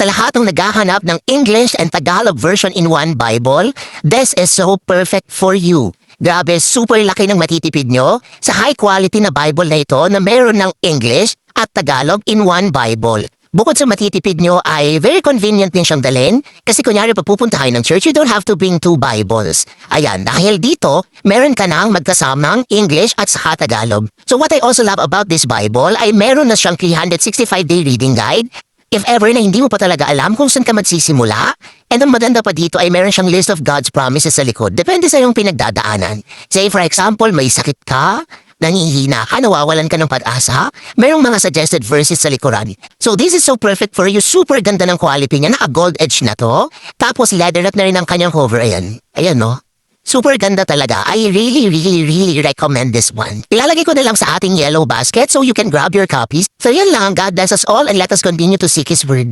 Sa lahat ng naghahanap ng English and Tagalog version in one Bible, this is so perfect for you. Grabe, super laki ng matitipid nyo sa high quality na Bible na ito na meron ng English at Tagalog in one Bible. Bukod sa matitipid nyo ay very convenient din siyang dalhin kasi kunyari pag pupunta kayo ng church, you don't have to bring two Bibles. Ayan, dahil dito, meron ka nang magkasamang English at saka Tagalog. So what I also love about this Bible ay meron na siyang 365-day reading guide. If ever na hindi mo pa talaga alam kung saan ka magsisimula, and ang maganda pa dito ay meron siyang list of God's promises sa likod. Depende sa iyong pinagdadaanan. Say for example, may sakit ka, nangihina ka, nawawalan ka ng pag-asa, merong mga suggested verses sa likuran. So this is so perfect for you. Super ganda ng quality niya. Naka-gold edge na to. Tapos leather wrap na rin ang kanyang cover. Ayan. Ayan no. Super ganda talaga. I really recommend this one. Ilalagay ko na lang sa ating yellow basket so you can grab your copies. So yan lang. God bless us all and let us continue to seek His word.